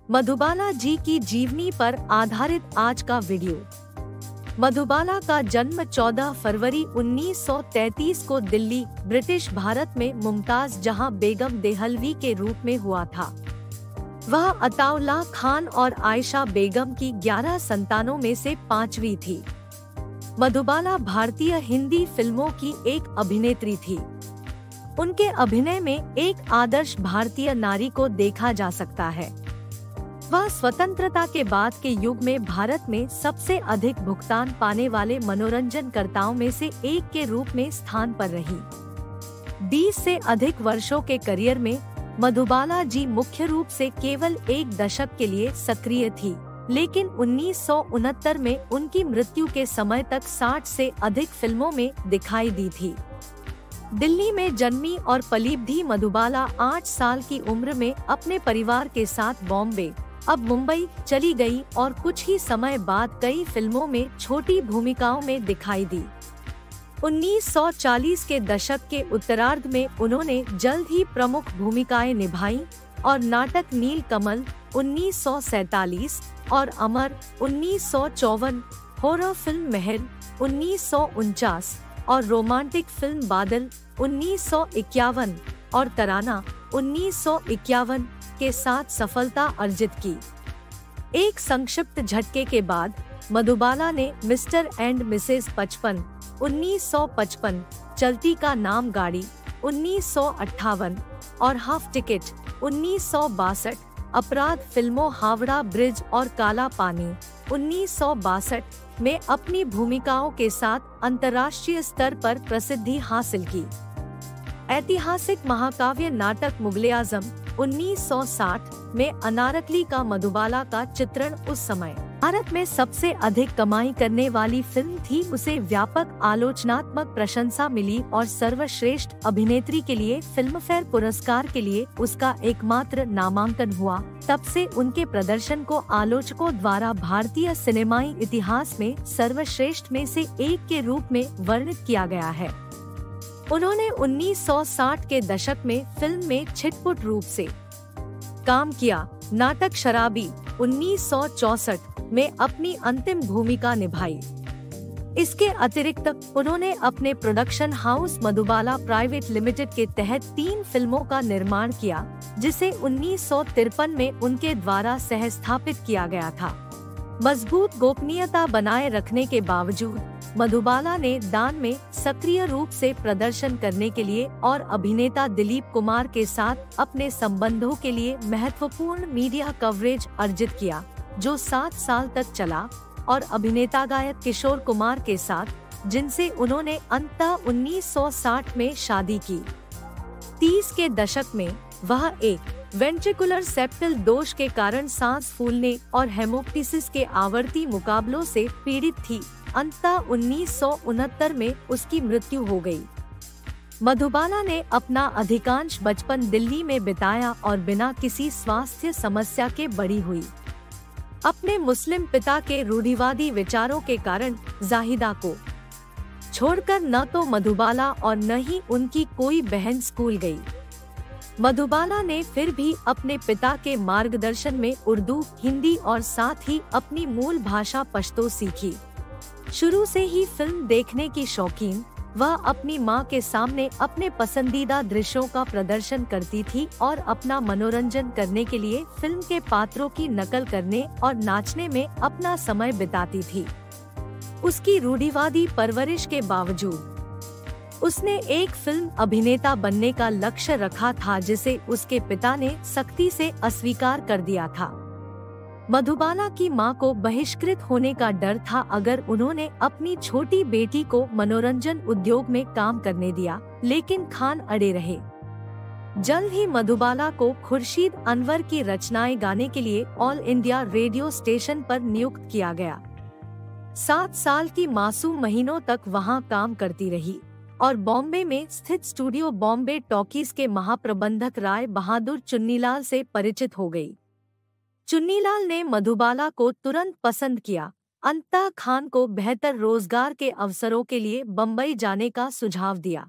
मधुबाला जी की जीवनी पर आधारित आज का वीडियो। मधुबाला का जन्म 14 फरवरी 1933 को दिल्ली, ब्रिटिश भारत में मुमताज जहां बेगम देहलवी के रूप में हुआ था। वह अताउल्लाह खान और आयशा बेगम की 11 संतानों में से 5वीं थी। मधुबाला भारतीय हिंदी फिल्मों की एक अभिनेत्री थी। उनके अभिनय में एक आदर्श भारतीय नारी को देखा जा सकता है। वह स्वतंत्रता के बाद के युग में भारत में सबसे अधिक भुगतान पाने वाले मनोरंजनकर्ताओं में से एक के रूप में स्थान पर रही। 20 से अधिक वर्षों के करियर में मधुबाला जी मुख्य रूप से केवल एक दशक के लिए सक्रिय थी, लेकिन 1969 में उनकी मृत्यु के समय तक 60 से अधिक फिल्मों में दिखाई दी थी। दिल्ली में जन्मी और पली भी मधुबाला 8 साल की उम्र में अपने परिवार के साथ बॉम्बे, अब मुंबई चली गई और कुछ ही समय बाद कई फिल्मों में छोटी भूमिकाओं में दिखाई दी। 1940 के दशक के उत्तरार्ध में उन्होंने जल्द ही प्रमुख भूमिकाएं निभाई और नाटक नील कमल 1947 और अमर 1954, हॉरर फिल्म मेहर 1949 और रोमांटिक फिल्म बादल 1951 और तराना 1951 के साथ सफलता अर्जित की। एक संक्षिप्त झटके के बाद मधुबाला ने मिस्टर एंड मिसेस 55 1955, चलती का नाम गाड़ी 1958 और हाफ टिकट 1962, अपराध फिल्मों हावड़ा ब्रिज और काला पानी 1962 में अपनी भूमिकाओं के साथ अंतर्राष्ट्रीय स्तर पर प्रसिद्धि हासिल की। ऐतिहासिक महाकाव्य नाटक मुगल-ए-आजम 1960 में अनारकली का मधुबाला का चित्रण उस समय भारत में सबसे अधिक कमाई करने वाली फिल्म थी। उसे व्यापक आलोचनात्मक प्रशंसा मिली और सर्वश्रेष्ठ अभिनेत्री के लिए फिल्मफेयर पुरस्कार के लिए उसका एकमात्र नामांकन हुआ। तब से उनके प्रदर्शन को आलोचकों द्वारा भारतीय सिनेमाई इतिहास में सर्वश्रेष्ठ में से एक के रूप में वर्णित किया गया है। उन्होंने 1960 के दशक में फिल्म में छिटपुट रूप से काम किया। नाटक शराबी 1964 में अपनी अंतिम भूमिका निभाई। इसके अतिरिक्त उन्होंने अपने production house Madhubala private limited के तहत 3 फिल्मों का निर्माण किया, जिसे 1953 में उनके द्वारा सहस्थापित किया गया था। मजबूत गोपनीयता बनाए रखने के बावजूद मधुबाला ने दान में सक्रिय रूप से प्रदर्शन करने के लिए और अभिनेता दिलीप कुमार के साथ अपने संबंधों के लिए महत्वपूर्ण मीडिया कवरेज अर्जित किया, जो 7 साल तक चला, और अभिनेता गायक किशोर कुमार के साथ, जिनसे उन्होंने अंततः 1960 में शादी की। 30 के दशक में वह एक वेंट्रिकुलर सेप्टल दोष के कारण सांस फूलने और हेमोप्टिसिस के आवर्ती मुकाबलों से पीड़ित थी। अंततः 1969 में उसकी मृत्यु हो गई। मधुबाला ने अपना अधिकांश बचपन दिल्ली में बिताया और बिना किसी स्वास्थ्य समस्या के बड़ी हुई। अपने मुस्लिम पिता के रूढ़िवादी विचारों के कारण जाहिदा को छोड़कर न तो मधुबाला और न ही उनकी कोई बहन स्कूल गई। मधुबाला ने फिर भी अपने पिता के मार्गदर्शन में उर्दू, हिंदी और साथ ही अपनी मूल भाषा पश्तो सीखी। शुरू से ही फिल्म देखने की शौकीन, वह अपनी मां के सामने अपने पसंदीदा दृश्यों का प्रदर्शन करती थी और अपना मनोरंजन करने के लिए फिल्म के पात्रों की नकल करने और नाचने में अपना समय बिताती थी। उसकी रूढ़िवादी परवरिश के बावजूद उसने एक फिल्म अभिनेता बनने का लक्ष्य रखा था, जिसे उसके पिता ने सख्ती से अस्वीकार कर दिया था। मधुबाला की मां को बहिष्कृत होने का डर था अगर उन्होंने अपनी छोटी बेटी को मनोरंजन उद्योग में काम करने दिया, लेकिन खान अड़े रहे। जल्द ही मधुबाला को खुर्शीद अनवर की रचनाएं गाने के लिए ऑल इंडिया रेडियो स्टेशन पर नियुक्त किया गया। 7 साल की मासूम महीनों तक वहां काम करती रही और बॉम्बे में स्थित स्टूडियो बॉम्बे टॉकीज के महाप्रबंधक राय बहादुर चुन्नीलाल से परिचित हो गई। चुन्नीलाल ने मधुबाला को तुरंत पसंद किया। अंततः खान को बेहतर रोजगार के अवसरों के लिए बम्बई जाने का सुझाव दिया।